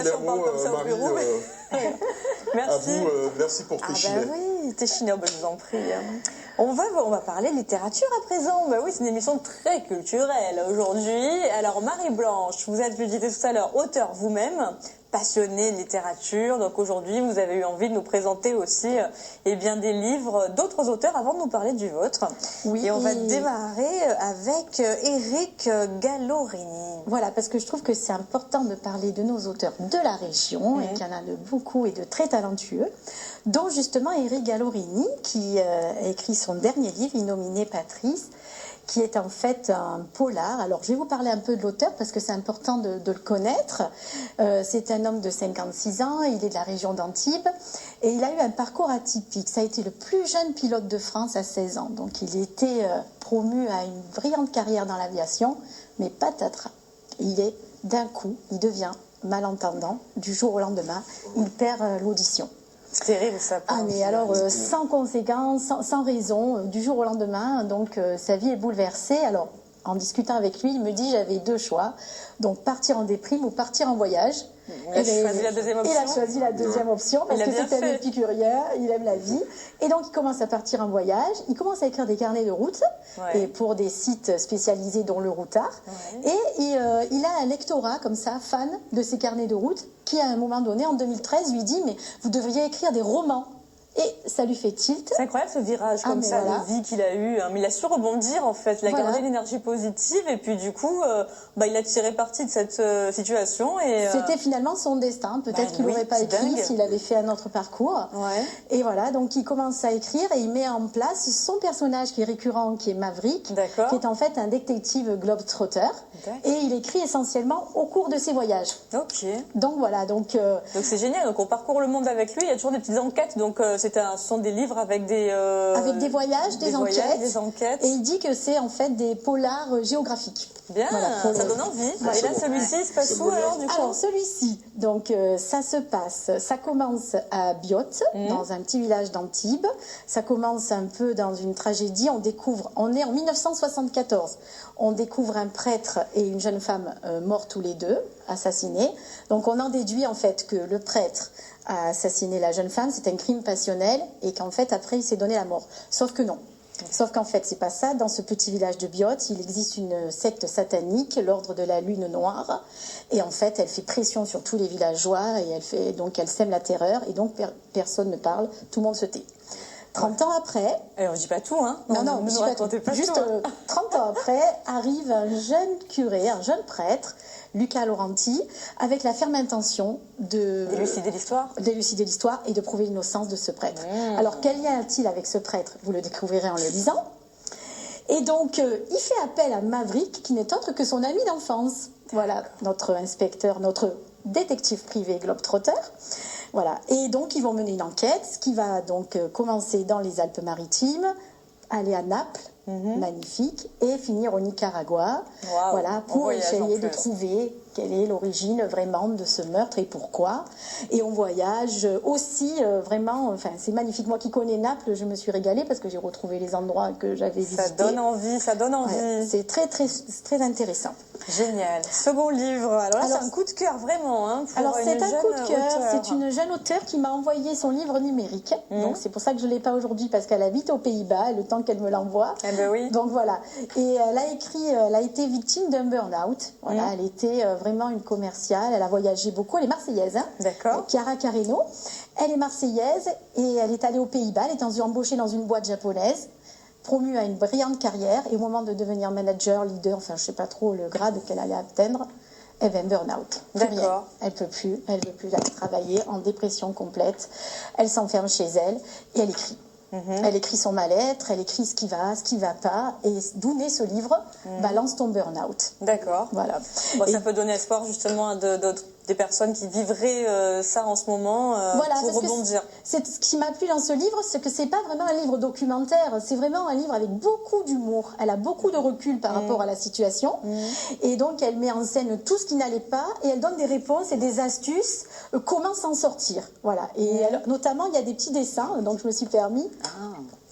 pas si on parle comme ça au Marie, bureau. Merci. À vous, merci pour Téchinet. Bah oui, Téchinet, je vous en prie. On va parler littérature à présent. Bah oui, c'est une émission très culturelle aujourd'hui. Alors Marie-Blanche, vous êtes, je le disais tout à l'heure, auteure vous-même, passionnée de littérature. Donc aujourd'hui, vous avez eu envie de nous présenter aussi eh bien, des livres d'autres auteurs avant de nous parler du vôtre. Oui. Et on va démarrer avec Éric Gallo-Rigny. Voilà, parce que je trouve que c'est important de parler de nos auteurs de la région, et qu'il y en a de beaucoup et de très talentueux, dont justement Éric Gallo-Rigny, qui a écrit son dernier livre, Innominé Patrice, qui est en fait un polar. Alors, je vais vous parler un peu de l'auteur parce que c'est important de le connaître. C'est un homme de 56 ans, il est de la région d'Antibes et il a eu un parcours atypique. Ça a été le plus jeune pilote de France à 16 ans. Donc, il était promu à une brillante carrière dans l'aviation, mais patatras. D'un coup, il devient malentendant. Du jour au lendemain, il perd l'audition. C'est terrible ça. Ah mais alors sans conséquence, sans raison, du jour au lendemain, donc sa vie est bouleversée. Alors en discutant avec lui, il me dit j'avais deux choix, donc partir en déprime ou partir en voyage. Il a choisi la deuxième option. Il a choisi la deuxième option parce que c'est un épicurien, il aime la vie. Et donc il commence à partir en voyage, il commence à écrire des carnets de route et pour des sites spécialisés dont le Routard. Et il a un lectorat comme ça, fan de ces carnets de route, qui à un moment donné, en 2013, lui dit mais vous devriez écrire des romans. Et ça lui fait tilt. C'est incroyable ce virage comme ça de vie qu'il a eu. Mais il a su rebondir en fait. Il a gardé l'énergie positive et puis du coup, il a tiré parti de cette situation. C'était finalement son destin. Peut-être qu'il n'aurait pas écrit s'il avait fait un autre parcours. Et voilà, donc il commence à écrire et il met en place son personnage qui est récurrent, qui est Maverick, qui est en fait un détective globetrotter. Et il écrit essentiellement au cours de ses voyages. Donc voilà. Donc c'est génial. Donc on parcourt le monde avec lui. Il y a toujours des petites enquêtes. Donc ce sont des livres avec des voyages, des enquêtes. Et il dit que c'est en fait des polars géographiques. Bien, ça donne envie. Et là, celui-ci, il se passe où alors du coup? Alors celui-ci, donc ça commence à Biot, dans un petit village d'Antibes. Ça commence un peu dans une tragédie. On est en 1974. On découvre un prêtre et une jeune femme morts tous les deux, assassinés. Donc on en déduit en fait que le prêtre a assassiné la jeune femme, c'est un crime passionnel et qu'en fait après il s'est donné la mort. Sauf que non. Sauf qu'en fait c'est pas ça. Dans ce petit village de Biot, il existe une secte satanique, l'ordre de la lune noire, et en fait elle fait pression sur tous les villageois et elle sème la terreur et donc personne ne parle, tout le monde se tait. 30 ans après... Et on ne dit pas tout, hein? Non, ne racontez pas juste tout. 30 ans après, arrive un jeune curé, un jeune prêtre, Luca Laurenti, avec la ferme intention d'élucider l'histoire et de prouver l'innocence de ce prêtre. Alors, quel lien a-t-il avec ce prêtre? Vous le découvrirez en le lisant. Et donc, il fait appel à Maverick, qui n'est autre que son ami d'enfance. Voilà, notre inspecteur, notre détective privé globetrotter. Voilà. Et donc, ils vont mener une enquête qui va donc commencer dans les Alpes-Maritimes, aller à Naples, magnifique, et finir au Nicaragua, voilà, pour essayer de trouver quelle est l'origine vraiment de ce meurtre et pourquoi. Et on voyage aussi vraiment, enfin c'est magnifique. Moi qui connais Naples, je me suis régalée parce que j'ai retrouvé les endroits que j'avais visités. Ça donne envie. Ouais, c'est très intéressant. Génial. Second livre. Alors là, c'est un coup de cœur vraiment. Hein, alors c'est un coup de cœur. C'est une jeune auteure qui m'a envoyé son livre numérique. Donc c'est pour ça que je ne l'ai pas aujourd'hui parce qu'elle habite aux Pays-Bas, le temps qu'elle me l'envoie. Oui. Donc voilà. Et elle a été victime d'un burn-out. Voilà, elle était vraiment une commerciale. Elle a voyagé beaucoup. Elle est marseillaise. Hein. D'accord. Chiara Carreno. Elle est marseillaise et elle est allée aux Pays-Bas. Elle est embauchée dans une boîte japonaise, promue à une brillante carrière. Et au moment de devenir manager, leader, enfin je sais pas trop le grade qu'elle allait atteindre, elle va burn-out. D'accord. Elle peut plus travailler, en dépression complète. Elle s'enferme chez elle et elle écrit. Elle écrit son mal-être, elle écrit ce qui va pas, et d'où naît ce livre, Balance ton burn-out. D'accord. Voilà. Bon, ça peut donner espoir justement à des personnes qui vivraient ça en ce moment pour rebondir. Ce qui m'a plu dans ce livre, c'est que c'est pas vraiment un livre documentaire, c'est vraiment un livre avec beaucoup d'humour. Elle a beaucoup de recul par rapport à la situation, et donc elle met en scène tout ce qui n'allait pas, et elle donne des réponses et des astuces, comment s'en sortir. Voilà. Et notamment, il y a des petits dessins, donc je me suis permis.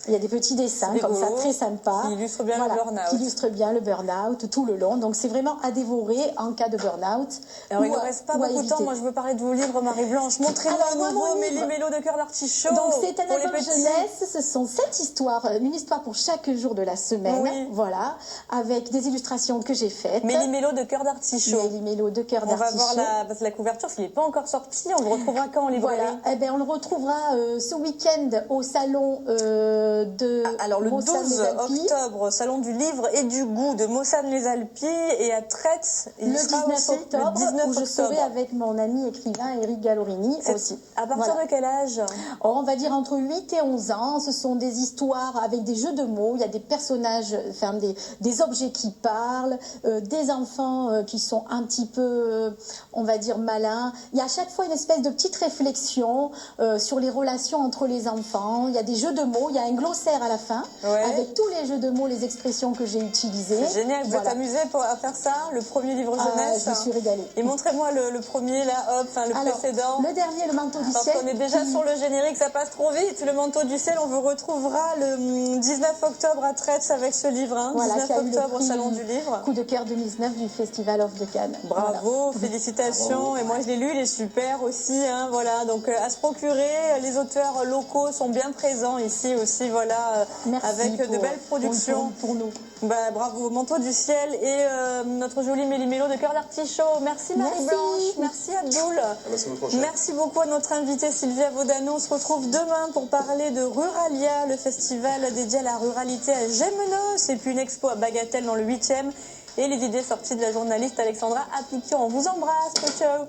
Il y a des petits dessins C'est comme ça, rigolo, très sympas. qui illustrent bien le burn-out. Qui illustrent bien le burn-out tout le long. Donc c'est vraiment à dévorer en cas de burn-out. Alors il ne reste pas beaucoup de temps. Moi je veux parler de vos livres, Marie-Blanche. Montrez-moi à nouveau Méli-Mélo de cœur d'artichaut. Donc c'est un pour album les petits. jeunesse. Ce sont 7 histoires, une histoire pour chaque jour de la semaine. Oui. Voilà, avec des illustrations que j'ai faites. Méli-Mélo de cœur d'artichaut. Méli-Mélo de cœur d'artichaut. On va voir la couverture, parce qu'il n'est pas encore sorti. On le retrouvera quand en librairie? Voilà, eh ben, on le retrouvera ce week-end au salon de Alors le 12 Mossane-les-Alpilles. octobre, salon du livre et du goût de Mossane-les-Alpilles, et à Traite, Le 19 octobre, où je serai avec mon ami écrivain Eric Gallorini aussi. À partir de quel âge? On va dire entre 8 et 11 ans. Ce sont des histoires avec des jeux de mots. Il y a des personnages, enfin des objets qui parlent, des enfants qui sont un petit peu, on va dire, malins. Il y a à chaque fois une espèce de petite réflexion sur les relations entre les enfants. Il y a des jeux de mots. Il y a un glossaire à la fin avec tous les jeux de mots, les expressions que j'ai utilisées. C'est génial. Vous êtes amusé à faire ça, le premier livre jeunesse? Je me suis régalée. Et montrez-moi le premier, là, hop, le précédent. Le dernier, le manteau du ciel. Parce qu'on est déjà sur le générique, ça passe trop vite. Le manteau du ciel, on vous retrouvera le 19 octobre à Traite avec ce livre. Hein, voilà, 19 octobre au Salon du Livre. Coup de cœur 2019 du Festival of de Cannes. Bravo, félicitations. Bravo. Et moi, je l'ai lu, il est super aussi. Hein, voilà, donc à se procurer. Les auteurs locaux sont bien présents ici aussi, voilà, avec de belles productions. Pour nous. Bah, bravo, manteau du ciel et notre joli Méli-Mélo de cœur d'artichaut. Merci Marie-Blanche, merci Abdoul. Merci beaucoup à notre invitée Sylvia Vaudano. On se retrouve demain pour parler de Ruralia, le festival dédié à la ruralité à Gémenos, et puis une expo à Bagatelle dans le 8e, et les idées sorties de la journaliste Alexandra Appiquian. On vous embrasse, ciao.